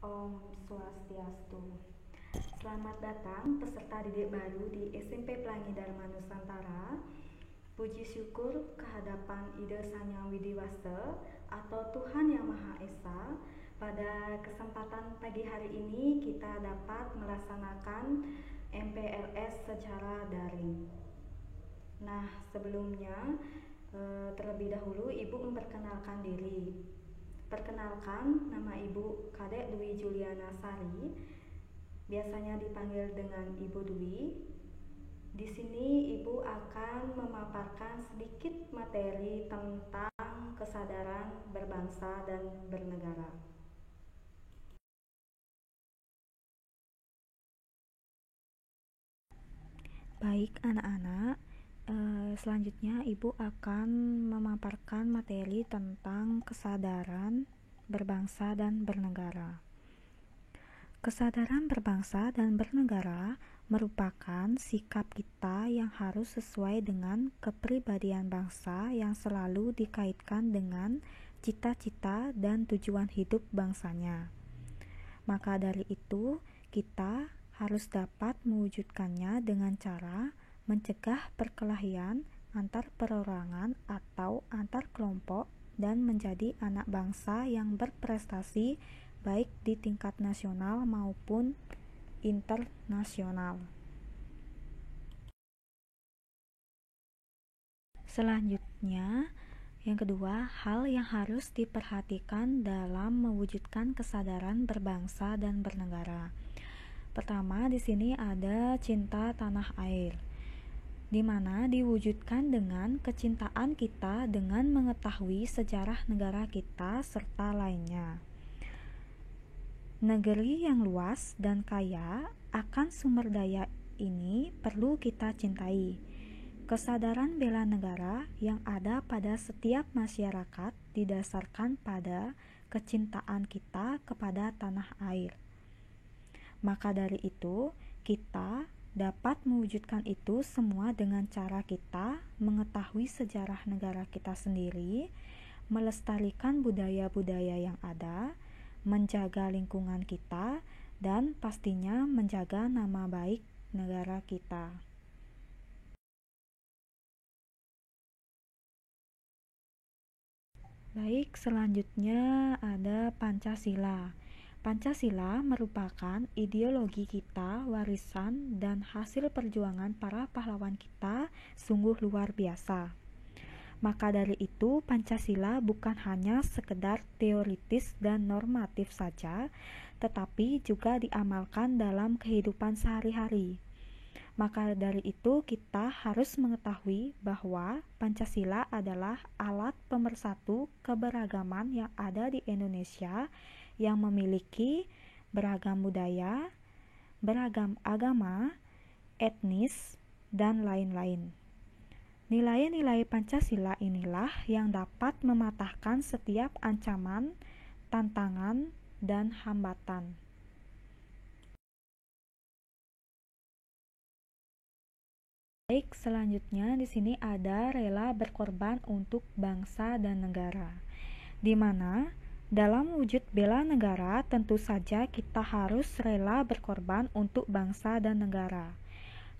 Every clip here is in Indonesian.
Om Swastiastu. Selamat datang peserta didik baru di SMP Pelangi Dharma Nusantara. Puji syukur kehadapan Ida Sanyang Widiwasta atau Tuhan Yang Maha Esa. Pada kesempatan pagi hari ini kita dapat melaksanakan MPLS secara daring. Nah, sebelumnya terlebih dahulu Ibu memperkenalkan diri. Perkenalkan, nama Ibu Kadek Dwi Juliana Sari, biasanya dipanggil dengan Ibu Dwi. Di sini Ibu akan memaparkan sedikit materi tentang kesadaran berbangsa dan bernegara. Baik anak-anak, selanjutnya Ibu akan memaparkan materi tentang kesadaran berbangsa dan bernegara. Kesadaran berbangsa dan bernegara merupakan sikap kita yang harus sesuai dengan kepribadian bangsa yang selalu dikaitkan dengan cita-cita dan tujuan hidup bangsanya. Maka dari itu, kita harus dapat mewujudkannya dengan cara mencegah perkelahian antar perorangan atau antar kelompok dan menjadi anak bangsa yang berprestasi baik di tingkat nasional maupun internasional. Selanjutnya, yang kedua, hal yang harus diperhatikan dalam mewujudkan kesadaran berbangsa dan bernegara. Pertama, di sini ada cinta tanah air, di mana diwujudkan dengan kecintaan kita dengan mengetahui sejarah negara kita serta lainnya. Negeri yang luas dan kaya akan sumber daya ini perlu kita cintai. Kesadaran bela negara yang ada pada setiap masyarakat didasarkan pada kecintaan kita kepada tanah air. Maka dari itu, kita dapat mewujudkan itu semua dengan cara kita mengetahui sejarah negara kita sendiri, melestarikan budaya-budaya yang ada, menjaga lingkungan kita, dan pastinya menjaga nama baik negara kita. Baik, selanjutnya ada Pancasila. Pancasila merupakan ideologi kita, warisan, dan hasil perjuangan para pahlawan kita sungguh luar biasa. Maka dari itu, Pancasila bukan hanya sekedar teoritis dan normatif saja, tetapi juga diamalkan dalam kehidupan sehari-hari. Maka dari itu, kita harus mengetahui bahwa Pancasila adalah alat pemersatu keberagaman yang ada di Indonesia yang memiliki beragam budaya, beragam agama, etnis, dan lain-lain. Nilai-nilai Pancasila inilah yang dapat mematahkan setiap ancaman, tantangan, dan hambatan. Baik, selanjutnya di sini ada rela berkorban untuk bangsa dan negara, di mana dalam wujud bela negara tentu saja kita harus rela berkorban untuk bangsa dan negara.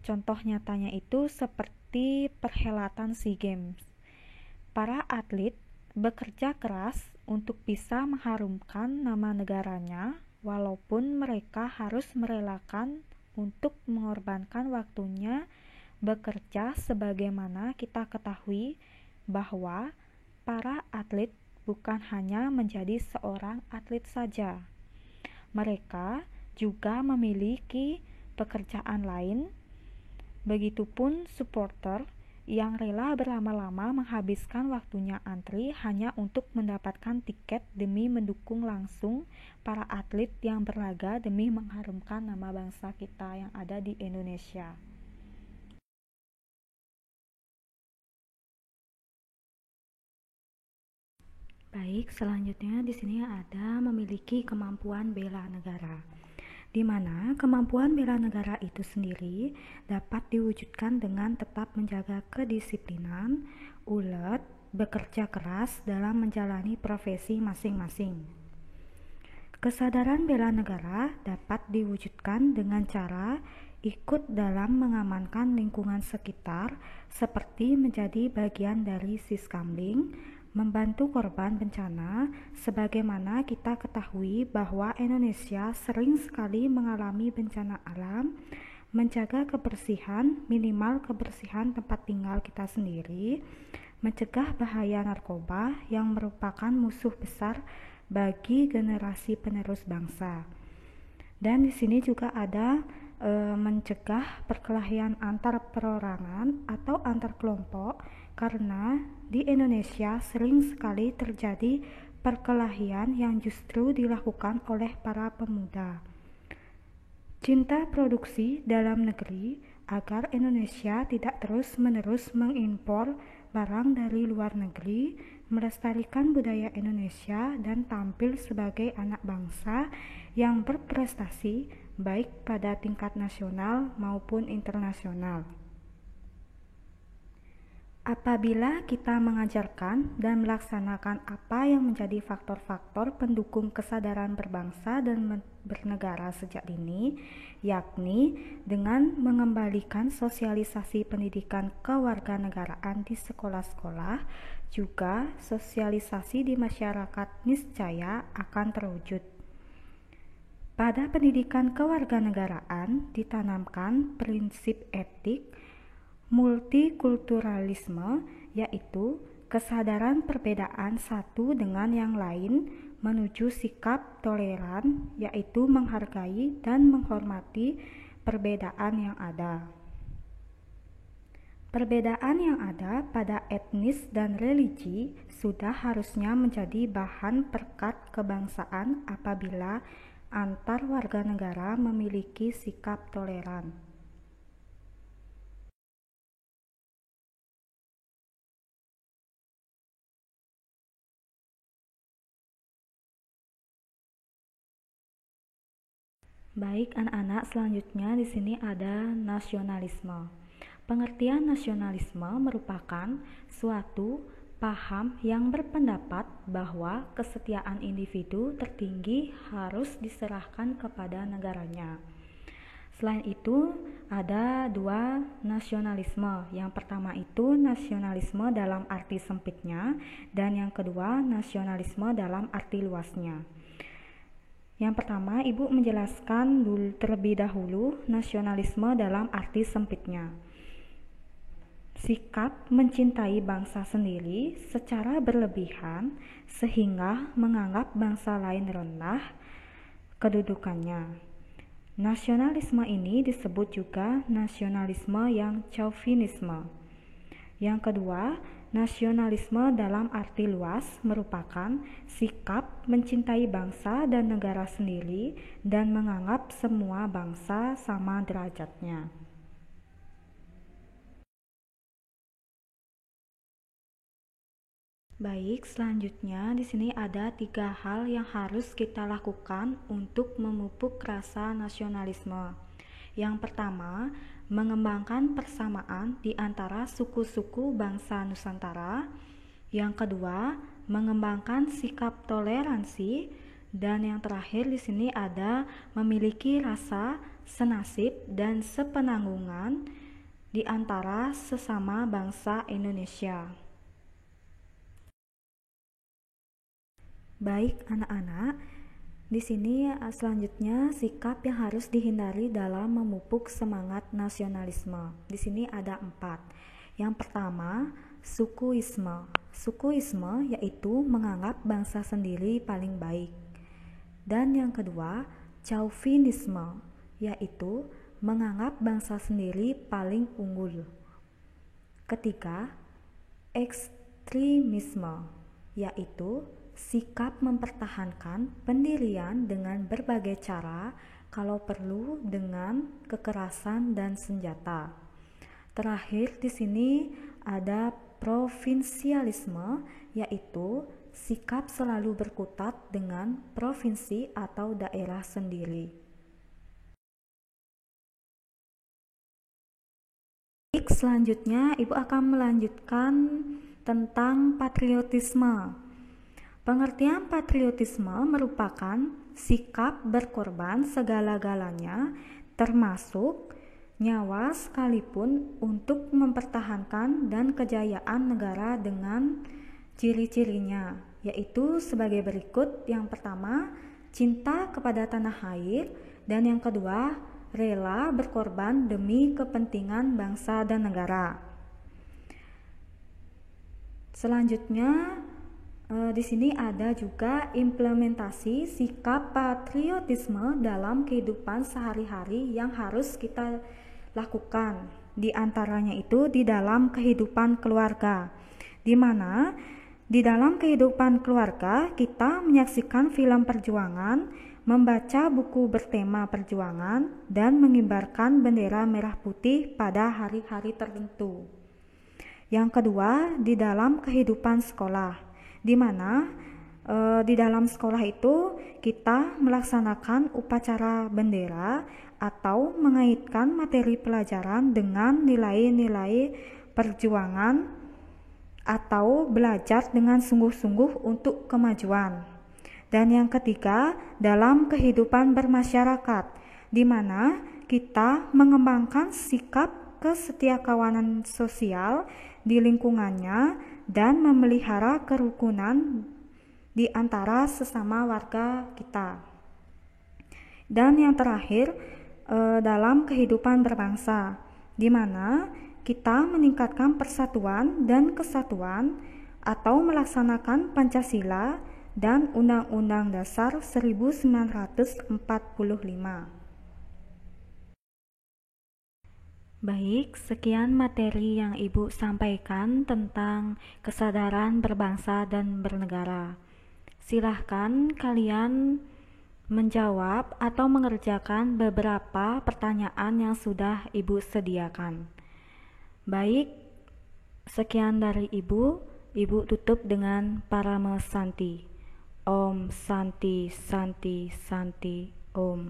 Contoh nyatanya itu seperti perhelatan SEA Games. Para atlet bekerja keras untuk bisa mengharumkan nama negaranya, walaupun mereka harus merelakan untuk mengorbankan waktunya bekerja, sebagaimana kita ketahui bahwa para atlet bukan hanya menjadi seorang atlet saja. Mereka juga memiliki pekerjaan lain. Begitupun supporter yang rela berlama-lama menghabiskan waktunya antri hanya untuk mendapatkan tiket demi mendukung langsung para atlet yang berlaga demi mengharumkan nama bangsa kita yang ada di Indonesia. Baik, selanjutnya di sini ada memiliki kemampuan bela negara, di mana kemampuan bela negara itu sendiri dapat diwujudkan dengan tetap menjaga kedisiplinan, ulet, bekerja keras dalam menjalani profesi masing-masing. Kesadaran bela negara dapat diwujudkan dengan cara ikut dalam mengamankan lingkungan sekitar seperti menjadi bagian dari Siskamling, membantu korban bencana. Sebagaimana kita ketahui bahwa Indonesia sering sekali mengalami bencana alam, menjaga kebersihan, minimal kebersihan tempat tinggal kita sendiri, mencegah bahaya narkoba yang merupakan musuh besar bagi generasi penerus bangsa. Dan di sini juga ada mencegah perkelahian antar perorangan atau antar kelompok, karena di Indonesia sering sekali terjadi perkelahian yang justru dilakukan oleh para pemuda. Cinta produksi dalam negeri agar Indonesia tidak terus-menerus mengimpor barang dari luar negeri, melestarikan budaya Indonesia dan tampil sebagai anak bangsa yang berprestasi baik pada tingkat nasional maupun internasional. Apabila kita mengajarkan dan melaksanakan apa yang menjadi faktor-faktor pendukung kesadaran berbangsa dan bernegara sejak dini, yakni dengan mengembalikan sosialisasi pendidikan kewarganegaraan di sekolah-sekolah, juga sosialisasi di masyarakat niscaya akan terwujud. Pada pendidikan kewarganegaraan ditanamkan prinsip etik multikulturalisme, yaitu kesadaran perbedaan satu dengan yang lain menuju sikap toleran, yaitu menghargai dan menghormati perbedaan yang ada. Perbedaan yang ada pada etnis dan religi sudah harusnya menjadi bahan perekat kebangsaan apabila antar warga negara memiliki sikap toleran. Baik anak-anak, selanjutnya di sini ada nasionalisme. Pengertian nasionalisme merupakan suatu paham yang berpendapat bahwa kesetiaan individu tertinggi harus diserahkan kepada negaranya. Selain itu, ada dua nasionalisme. Yang pertama itu nasionalisme dalam arti sempitnya, dan yang kedua nasionalisme dalam arti luasnya. Yang pertama, Ibu menjelaskan terlebih dahulu nasionalisme dalam arti sempitnya. Sikap mencintai bangsa sendiri secara berlebihan sehingga menganggap bangsa lain rendah kedudukannya. Nasionalisme ini disebut juga nasionalisme yang chauvinisme. Yang kedua, nasionalisme dalam arti luas merupakan sikap mencintai bangsa dan negara sendiri dan menganggap semua bangsa sama derajatnya. Baik, selanjutnya di sini ada 3 hal yang harus kita lakukan untuk memupuk rasa nasionalisme. Yang pertama, mengembangkan persamaan di antara suku-suku bangsa Nusantara. Yang kedua, mengembangkan sikap toleransi, dan yang terakhir di sini ada memiliki rasa senasib dan sepenanggungan di antara sesama bangsa Indonesia. Baik anak-anak, di sini selanjutnya sikap yang harus dihindari dalam memupuk semangat nasionalisme. Di sini ada 4. Yang pertama, sukuisme. Sukuisme yaitu menganggap bangsa sendiri paling baik. Dan yang kedua, chauvinisme, yaitu menganggap bangsa sendiri paling unggul. Ketiga, ekstremisme, yaitu sikap mempertahankan pendirian dengan berbagai cara, kalau perlu dengan kekerasan dan senjata. Terakhir di sini ada provinsialisme, yaitu sikap selalu berkutat dengan provinsi atau daerah sendiri. Selanjutnya Ibu akan melanjutkan tentang patriotisme. Pengertian patriotisme merupakan sikap berkorban segala-galanya, termasuk nyawa sekalipun, untuk mempertahankan dan kejayaan negara dengan ciri-cirinya, yaitu sebagai berikut. Yang pertama, cinta kepada tanah air, dan yang kedua, rela berkorban demi kepentingan bangsa dan negara. Selanjutnya di sini ada juga implementasi sikap patriotisme dalam kehidupan sehari-hari yang harus kita lakukan. Di antaranya itu di dalam kehidupan keluarga, di mana di dalam kehidupan keluarga kita menyaksikan film perjuangan, membaca buku bertema perjuangan, dan mengibarkan bendera merah putih pada hari-hari tertentu. Yang kedua, di dalam kehidupan sekolah, di mana di dalam sekolah itu kita melaksanakan upacara bendera atau mengaitkan materi pelajaran dengan nilai-nilai perjuangan atau belajar dengan sungguh-sungguh untuk kemajuan. Dan yang ketiga, dalam kehidupan bermasyarakat, di mana kita mengembangkan sikap kesetiakawanan sosial di lingkungannya dan memelihara kerukunan di antara sesama warga kita. Dan yang terakhir, dalam kehidupan berbangsa, di mana kita meningkatkan persatuan dan kesatuan atau melaksanakan Pancasila dan Undang-Undang Dasar 1945. Baik, sekian materi yang Ibu sampaikan tentang kesadaran berbangsa dan bernegara. Silahkan kalian menjawab atau mengerjakan beberapa pertanyaan yang sudah Ibu sediakan. Baik, sekian dari Ibu. Ibu tutup dengan Parama Santi. Om Santi Santi Santi Om.